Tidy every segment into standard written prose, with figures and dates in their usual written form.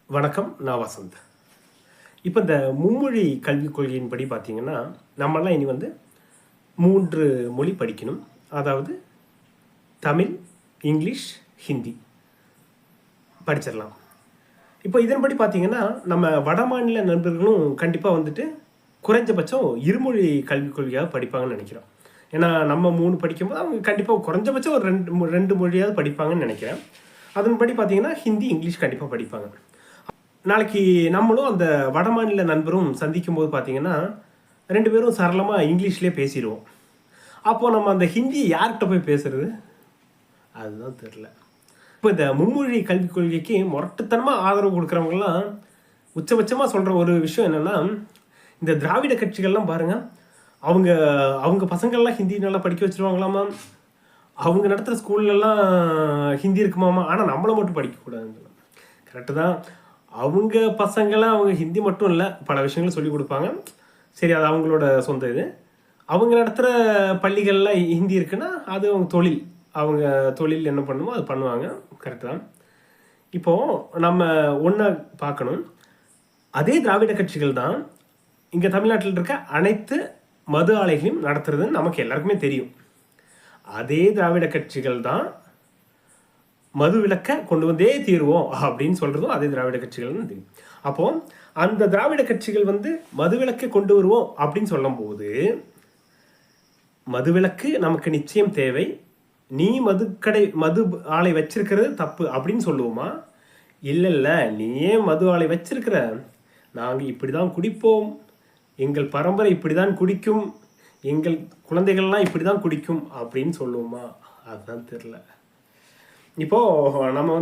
வணக்கம், நான் வசந்த். இப்போ இந்த மும்மொழி கல்விக் கொள்கையின்படி பார்த்தீங்கன்னா, நம்மலாம் இனி 3 மொழி படிக்கணும். அதாவது தமிழ், இங்கிலீஷ், ஹிந்தி படிச்சிடலாம். இப்போ இதன்படி பார்த்தீங்கன்னா, நம்ம வடமாநில நண்பர்களும் கண்டிப்பாக குறைஞ்சபட்சம் இருமொழி கல்விக் கொள்கையாக படிப்பாங்கன்னு நினைக்கிறோம். ஏன்னா நம்ம 3 படிக்கும்போது அவங்க கண்டிப்பாக குறைஞ்சபட்சம் ஒரு 2 மொழியாவது படிப்பாங்கன்னு நினைக்கிறேன். அதன்படி பார்த்தீங்கன்னா ஹிந்தி, இங்கிலீஷ் கண்டிப்பாக படிப்பாங்க. நாளைக்கு நம்மளும் அந்த வடமாநில நண்பரும் சந்திக்கும் போது பார்த்தீங்கன்னா 2 பேரும் சரளமாக இங்கிலீஷ்லேயே பேசிடுவோம். அப்போது நம்ம அந்த ஹிந்தி யார்கிட்ட போய் பேசுறது? அதுதான் தெரில. இப்போ இந்த மும்மொழி கல்விக் கொள்கைக்கு முரட்டுத்தனமாக ஆதரவு கொடுக்குறவங்கலாம் உச்சபட்சமாக சொல்கிற ஒரு விஷயம் என்னென்னா, இந்த திராவிட கட்சிகள்லாம் பாருங்கள், அவங்க அவங்க பசங்கள்லாம் ஹிந்தி நல்லா படிக்க வச்சுருவாங்களாமா, அவங்க நடத்துகிற ஸ்கூல்லலாம் ஹிந்தி இருக்குமாமா, ஆனால் நம்மளை மட்டும் படிக்கக்கூடாதுன்னு. கரெக்டு தான். அவங்க பசங்களாம் அவங்க ஹிந்தி மட்டும் இல்லை, பல விஷயங்களும் சொல்லிக் கொடுப்பாங்க. சரி, அது அவங்களோட சொந்த இது. அவங்க நடத்துகிற பள்ளிகளில் ஹிந்தி இருக்குன்னா அது அவங்க தொழில். அவங்க தொழில் என்ன பண்ணுமோ அது பண்ணுவாங்க. கரெக்டு தான். இப்போது நம்ம ஒன்றை பார்க்கணும். அதே திராவிட கட்சிகள் தான் இங்கே தமிழ்நாட்டில் இருக்க அனைத்து மது ஆலைகளையும் நடத்துறதுன்னு நமக்கு எல்லாருக்குமே தெரியும். அதே திராவிட கட்சிகள் தான் மது விலக்க கொண்டு வந்தே தீர்வோம் அப்படின்னு சொல்றதும் அதே திராவிட கட்சிகள் தெரியும். அப்போ அந்த திராவிட கட்சிகள் மது விலக்கை கொண்டு வருவோம் அப்படின்னு சொல்லும் போது, மது விலக்கு நமக்கு நிச்சயம் தேவை, நீ மது ஆலை வச்சிருக்கிறது தப்பு அப்படின்னு சொல்லுவோமா? இல்லை, நீயே மது ஆலை வச்சிருக்கிற, நாங்கள் இப்படிதான் குடிப்போம், எங்கள் பரம்பரை இப்படிதான் குடிக்கும், எங்கள் குழந்தைகள்லாம் இப்படிதான் குடிக்கும் அப்படின்னு சொல்லுவோமா? அதுதான் தெரில. இப்போது நம்ம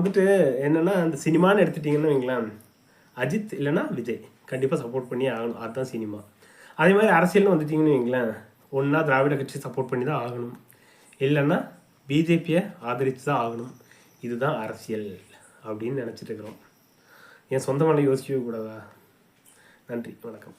என்னென்னா, இந்த சினிமான்னு எடுத்துட்டிங்கன்னு வைங்களேன், அஜித் இல்லைன்னா விஜய் கண்டிப்பாக சப்போர்ட் பண்ணி ஆகணும். அதுதான் சினிமா. அதே மாதிரி அரசியல்னு வந்துட்டிங்கன்னு வைங்களேன், ஒன்றா திராவிட கட்சி சப்போர்ட் பண்ணி தான் ஆகணும், இல்லைன்னா பிஜேபியை ஆதரித்து தான் ஆகணும். இதுதான் அரசியல் அப்படின்னு நினச்சிட்டு இருக்கிறோம். என் சொந்த மேலே யோசிக்கவே கூடாதா? நன்றி, வணக்கம்.